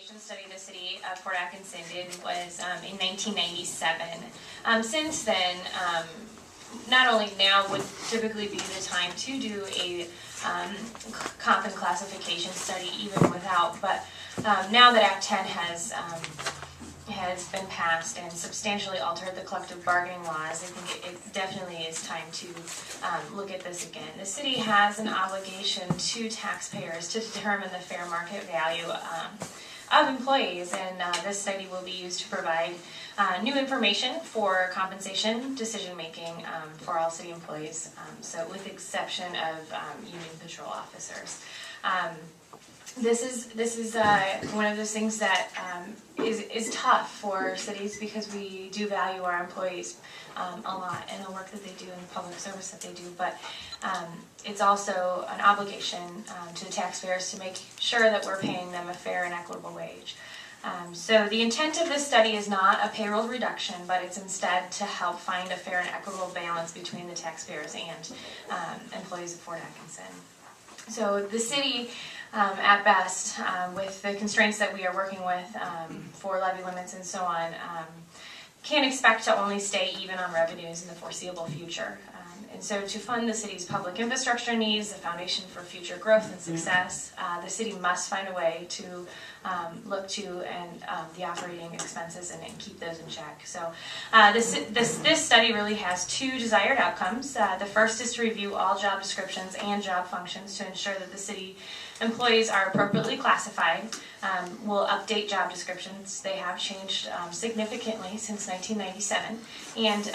classification study the city of Fort Atkinson did was in 1997. Since then, not only now would typically be the time to do a comp and classification study even without, but now that Act 10 has been passed and substantially altered the collective bargaining laws, I think it definitely is time to look at this again. The city has an obligation to taxpayers to determine the fair market value of employees, and this study will be used to provide new information for compensation decision making for all city employees, so with the exception of union patrol officers. This is one of those things that is tough for cities because we do value our employees a lot and the work that they do and the public service that they do, but it's also an obligation to the taxpayers to make sure that we're paying them a fair and equitable wage. So the intent of this study is not a payroll reduction, but it's instead to help find a fair and equitable balance between the taxpayers and employees of Fort Atkinson. So the city, at best, with the constraints that we are working with for levy limits and so on, can expect to only stay even on revenues in the foreseeable future. And so to fund the city's public infrastructure needs, the foundation for future growth and success, the city must find a way to look to and the operating expenses and keep those in check. So this study really has two desired outcomes. The first is to review all job descriptions and job functions to ensure that the city employees are appropriately classified. We'll update job descriptions. They have changed significantly since 1997, and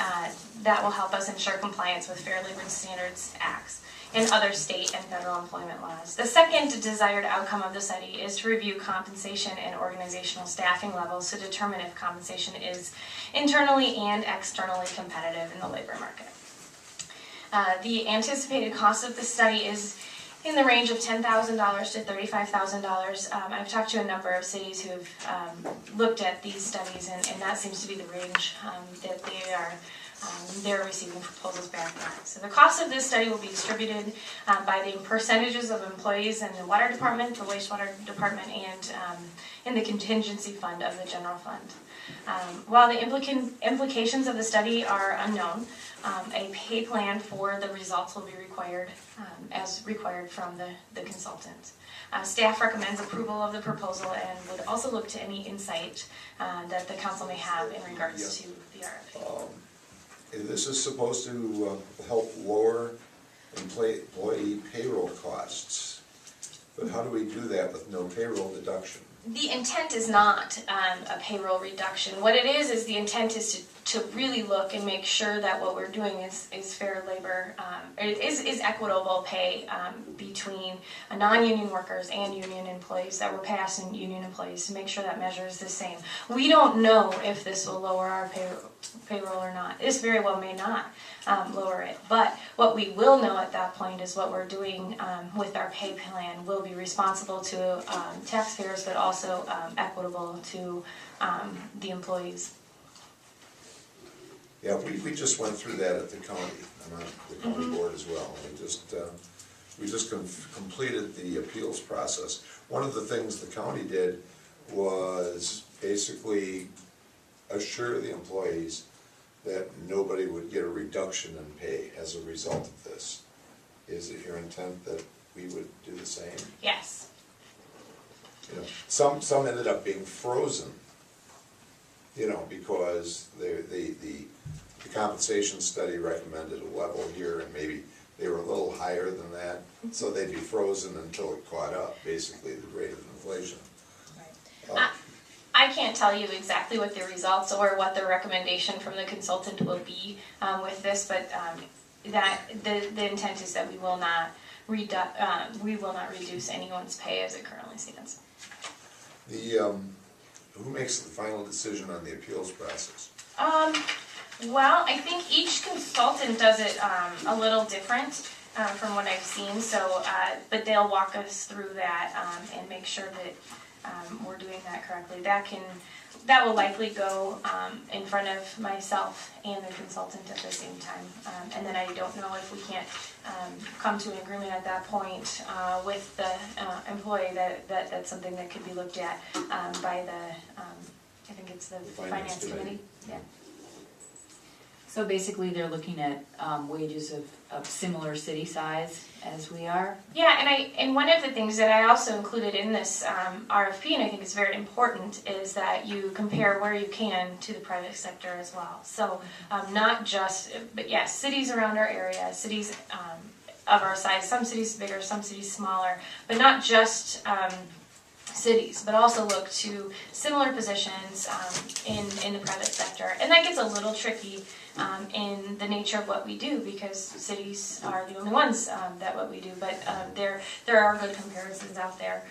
that will help us ensure compliance with Fair Labor Standards Acts and other state and federal employment laws. The second desired outcome of the study is to review compensation and organizational staffing levels to determine if compensation is internally and externally competitive in the labor market. The anticipated cost of the study is in the range of $10,000 to $35,000. I've talked to a number of cities who have looked at these studies, and that seems to be the range that they're receiving proposals back on. So the cost of this study will be distributed by the percentages of employees in the water department, the wastewater department, and in the contingency fund of the general fund. While the implications of the study are unknown, a pay plan for the results will be required as required from the consultant. Staff recommends approval of the proposal and would also look to any insight that the council may have in regards to the RFP. This is supposed to help lower employee payroll costs, but how do we do that with no payroll deduction? The intent is not a payroll reduction. What it is the intent is to really look and make sure that what we're doing is fair labor, is equitable pay between non-union workers and union employees, that we're passing union employees, to make sure that measure is the same. We don't know if this will lower our payroll or not. This very well may not lower it, but what we will know at that point is what we're doing with our pay plan will be responsible to taxpayers, but also equitable to the employees. Yeah, we just went through that at the county. I'm on the county board as well. We just completed the appeals process. One of the things the county did was basically assure the employees that nobody would get a reduction in pay as a result of this. Is it your intent that we would do the same? Yes. You know, some ended up being frozen, you know, because the compensation study recommended a level here, and maybe they were a little higher than that, so they'd be frozen until it caught up, basically, the rate of inflation. Right. I can't tell you exactly what the results or what the recommendation from the consultant will be with this, but that the intent is that we will not reduce anyone's pay as it currently stands. Who makes the final decision on the appeals process? Well, I think each consultant does it a little different from what I've seen. So, but they'll walk us through that and make sure that we're doing that correctly. That will likely go in front of myself and the consultant at the same time. And then I don't know if we can't come to an agreement at that point with the employee that's something that could be looked at by the, I think it's the Finance Committee. Yeah. So basically, they're looking at wages of similar city size as we are? Yeah, and one of the things that I also included in this RFP, and I think is very important, is that you compare where you can to the private sector as well. So not just, but yes, cities around our area, cities of our size, some cities bigger, some cities smaller, but not just cities, but also look to similar positions in the private sector. And that gets a little tricky in the nature of what we do, because cities are the only ones that what we do, but there are good comparisons out there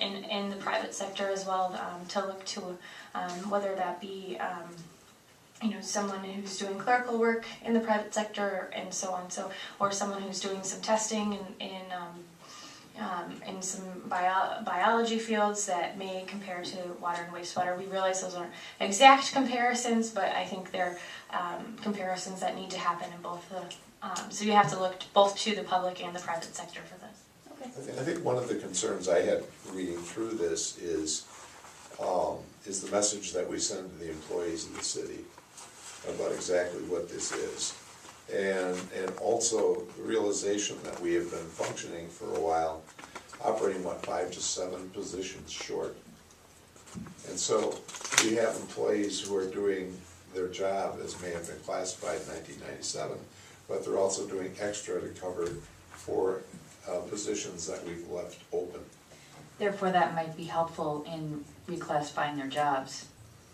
in the private sector as well, to look to whether that be someone who's doing clerical work in the private sector and so on, or someone who's doing some testing in some biology fields that may compare to water and wastewater. We realize those aren't exact comparisons, but I think they're comparisons that need to happen in both so you have to look both to the public and the private sector for this. Okay. I think one of the concerns I had reading through this is the message that we send to the employees of the city about exactly what this is. And also the realization that we have been functioning for a while, operating 5 to 7 positions short. And so we have employees who are doing their job as may have been classified in 1997, but they're also doing extra to cover for positions that we've left open. Therefore, that might be helpful in reclassifying their jobs.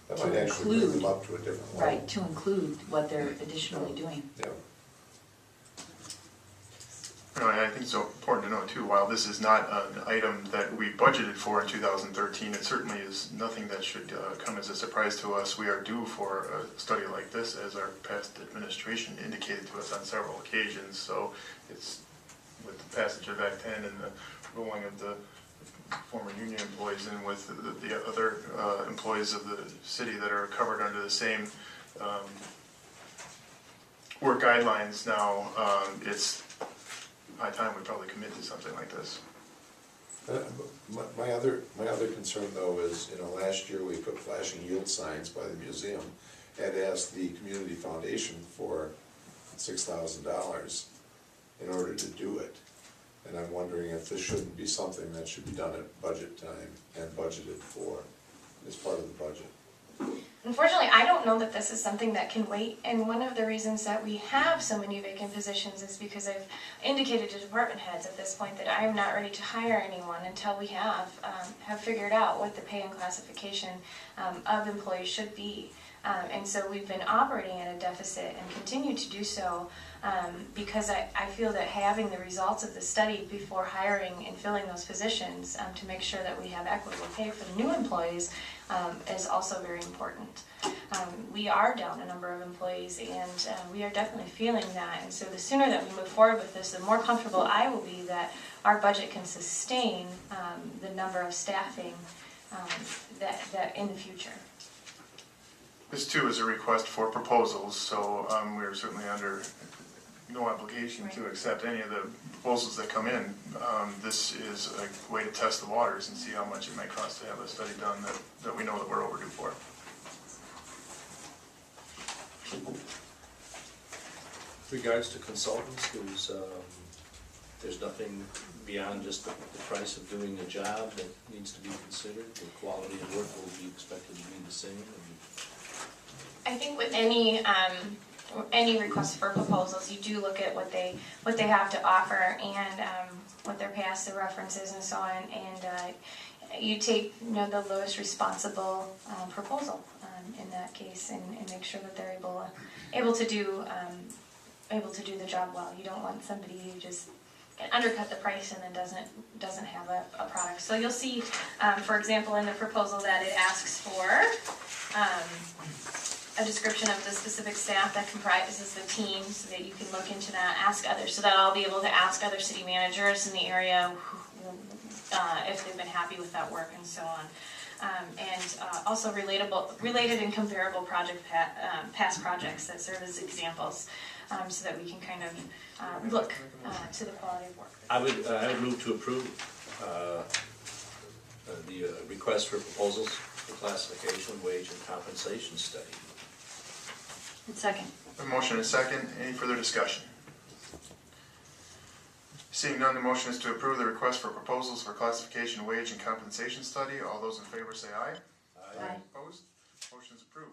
That might actually bring them up to a different level. Right, to include what they're additionally doing. Yeah. And I think it's important to note too, while this is not an item that we budgeted for in 2013, it certainly is nothing that should come as a surprise to us. We are due for a study like this, as our past administration indicated to us on several occasions. So it's with the passage of Act 10 and the rolling of the former union employees in with the other employees of the city that are covered under the same work guidelines now, it's high time we probably commit to something like this. My other concern though is, last year we put flashing yield signs by the museum and asked the community foundation for $6,000 in order to do it. And I'm wondering if this shouldn't be something that should be done at budget time and budgeted for as part of the budget. Unfortunately, I don't know that this is something that can wait, and one of the reasons that we have so many vacant positions is because I've indicated to department heads at this point that I am not ready to hire anyone until we have figured out what the pay and classification of employees should be. And so we've been operating at a deficit and continue to do so because I feel that having the results of the study before hiring and filling those positions to make sure that we have equitable pay for the new employees is also very important. We are down a number of employees, and we are definitely feeling that. And so the sooner that we move forward with this, the more comfortable I will be that our budget can sustain the number of staffing that in the future. This too is a request for proposals, so we're certainly under no obligation to accept any of the proposals that come in. This is a way to test the waters and see how much it might cost to have a study done that we know that we're overdue for. Regards to consultants, there's nothing beyond just the price of doing the job that needs to be considered. The quality of work will be expected to be the same. I think with any request for proposals, you do look at what they have to offer and what their past, the references and so on, and you take the lowest responsible proposal in that case, and make sure that they're able to do the job well. You don't want somebody who just can undercut the price and then doesn't have a product. So you'll see, for example, in the proposal that it asks for a description of the specific staff that comprises the team, so that you can look into that, ask others, so that I'll be able to ask other city managers in the area if they've been happy with that work and so on. Also related and comparable past projects that serve as examples, so that we can kind of look to the quality of work. I would move to approve the request for proposals for classification, wage, and compensation study. Second. A motion and a second. Any further discussion? Seeing none, the motion is to approve the request for proposals for classification, wage, and compensation study. All those in favor say aye. Aye. Opposed? Motion is approved.